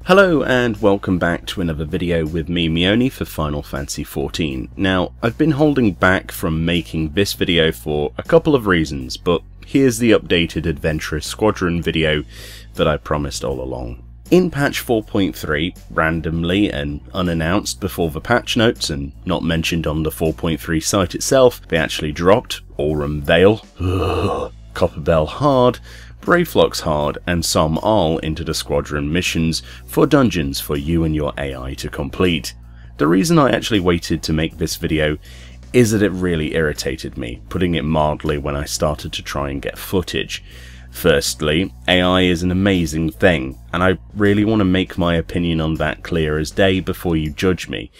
Hello and welcome back to another video with me, Meoni, for Final Fantasy XIV. Now, I've been holding back from making this video for a couple of reasons, but here's the updated Adventurous Squadron video that I promised all along. In patch 4.3, randomly and unannounced before the patch notes and not mentioned on the 4.3 site itself, they actually dropped Aurum Vale, Copperbell Hard, Brayflox Hard, and some all into the squadron missions for dungeons for you and your AI to complete. The reason I actually waited to make this video is that it really irritated me, putting it mildly, when I started to try and get footage. Firstly, AI is an amazing thing, and I really want to make my opinion on that clear as day before you judge me.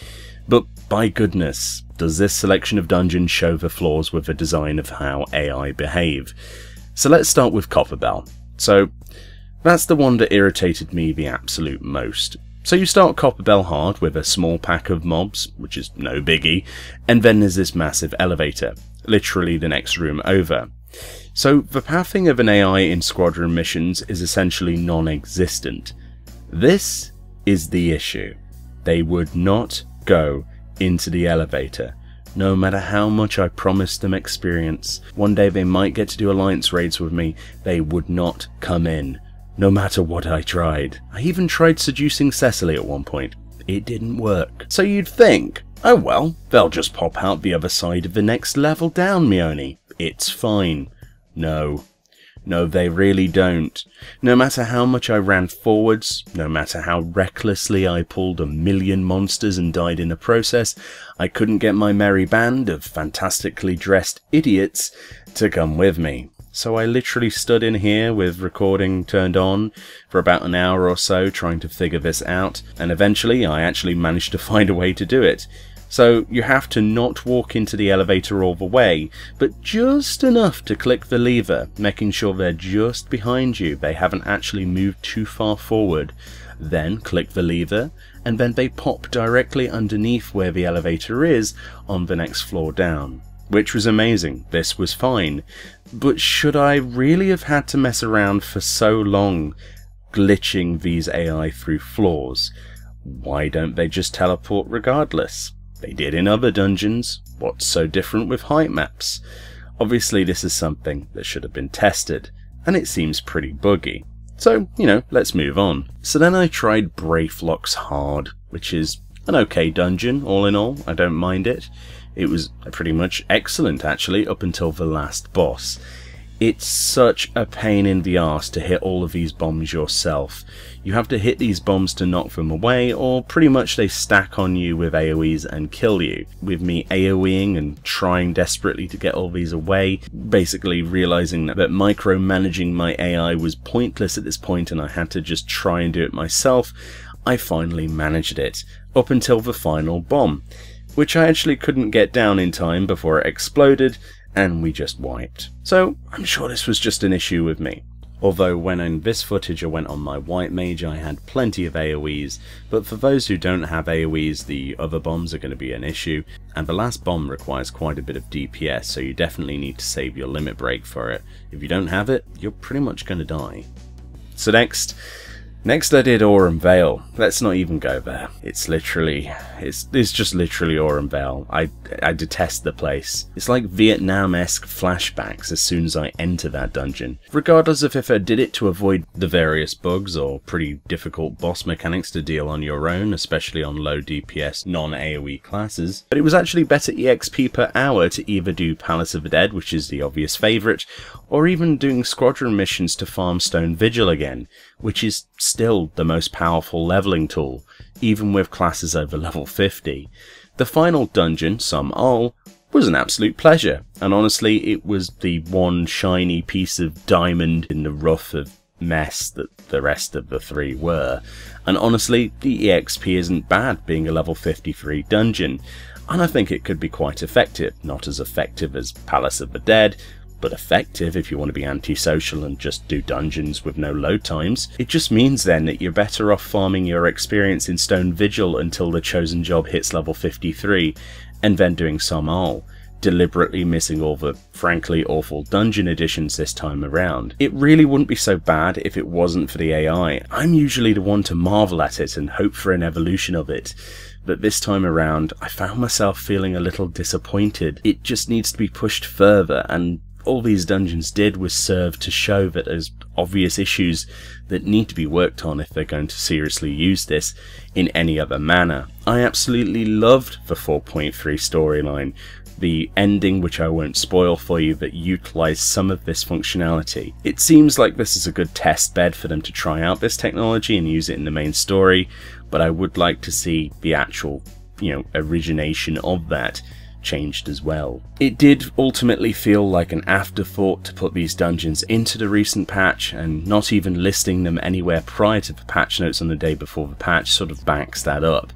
But by goodness, does this selection of dungeons show the flaws with the design of how AI behave? So let's start with Copperbell. So that's the one that irritated me the absolute most. So you start Copperbell Hard with a small pack of mobs, which is no biggie, and then there's this massive elevator, literally the next room over. So the pathing of an AI in squadron missions is essentially non-existent. This is the issue. They would not go into the elevator. No matter how much I promised them experience, one day they might get to do alliance raids with me, they would not come in, no matter what I tried. I even tried seducing Cecily at one point. It didn't work. So you'd think, oh well, they'll just pop out the other side of the next level down, Meoni. It's fine. No, they really don't. No matter how much I ran forwards, no matter how recklessly I pulled a million monsters and died in the process, I couldn't get my merry band of fantastically dressed idiots to come with me. So I literally stood in here with recording turned on for about an hour or so trying to figure this out, and eventually I actually managed to find a way to do it. So you have to not walk into the elevator all the way, but just enough to click the lever, making sure they're just behind you, they haven't actually moved too far forward. Then click the lever, and then they pop directly underneath where the elevator is on the next floor down. Which was amazing, this was fine. But should I really have had to mess around for so long, glitching these AI through floors? Why don't they just teleport regardless? They did in other dungeons. What's so different with height maps? Obviously this is something that should have been tested, and it seems pretty buggy. So, let's move on. So then I tried Brayflox Hard, which is an okay dungeon, all in all. I don't mind it. It was pretty much excellent, actually, up until the last boss. It's such a pain in the arse to hit all of these bombs yourself. You have to hit these bombs to knock them away, or pretty much they stack on you with AoEs and kill you. With me AoEing and trying desperately to get all these away, basically realizing that micromanaging my AI was pointless at this point and I had to just try and do it myself, I finally managed it, up until the final bomb, which I actually couldn't get down in time before it exploded, and we just wiped. So I'm sure this was just an issue with me. Although when in this footage I went on my white mage, I had plenty of AoEs, but for those who don't have AoEs, the other bombs are going to be an issue, and the last bomb requires quite a bit of DPS, so you definitely need to save your limit break for it. If you don't have it, you're pretty much going to die. So next I did Aurum Vale. Let's not even go there. It's just literally Aurum Vale. I detest the place. It's like Vietnam-esque flashbacks as soon as I enter that dungeon. Regardless of if I did it to avoid the various bugs or pretty difficult boss mechanics to deal on your own, especially on low DPS non-AoE classes. But it was actually better EXP per hour to either do Palace of the Dead, which is the obvious favourite, or even doing squadron missions to farm Stone Vigil again, which is still the most powerful leveling tool, even with classes over level 50. The final dungeon, Some All, was an absolute pleasure, and honestly it was the one shiny piece of diamond in the rough of mess that the rest of the three were. And honestly, the EXP isn't bad being a level 53 dungeon, and I think it could be quite effective. Not as effective as Palace of the Dead, but effective if you want to be antisocial and just do dungeons with no load times. It just means then that you're better off farming your experience in Stone Vigil until the chosen job hits level 53, and then doing Some All. deliberately missing all the frankly awful dungeon editions this time around. It really wouldn't be so bad if it wasn't for the AI. I'm usually the one to marvel at it and hope for an evolution of it. But this time around, I found myself feeling a little disappointed. It just needs to be pushed further, and all these dungeons did was serve to show that there's obvious issues that need to be worked on if they're going to seriously use this in any other manner. I absolutely loved the 4.3 storyline, the ending, which I won't spoil for you, that utilised some of this functionality. It seems like this is a good test bed for them to try out this technology and use it in the main story, but I would like to see the actual, origination of that changed as well. It did ultimately feel like an afterthought to put these dungeons into the recent patch, and not even listing them anywhere prior to the patch notes on the day before the patch sort of backs that up.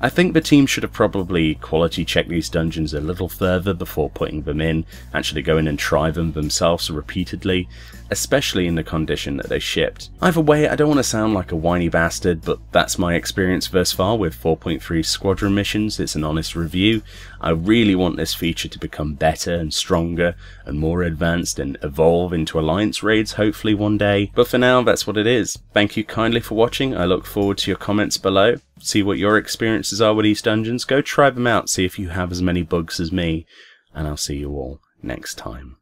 I think the team should have probably quality checked these dungeons a little further before putting them in, actually go in and try them themselves repeatedly, especially in the condition that they shipped. Either way, I don't want to sound like a whiny bastard, but that's my experience thus far with 4.3 Squadron missions. It's an honest review. I really want this feature to become better and stronger and more advanced and evolve into Alliance raids hopefully one day, but for now that's what it is. Thank you kindly for watching. I look forward to your comments below. See what your experiences are with these dungeons. Go try them out, see if you have as many bugs as me, and I'll see you all next time.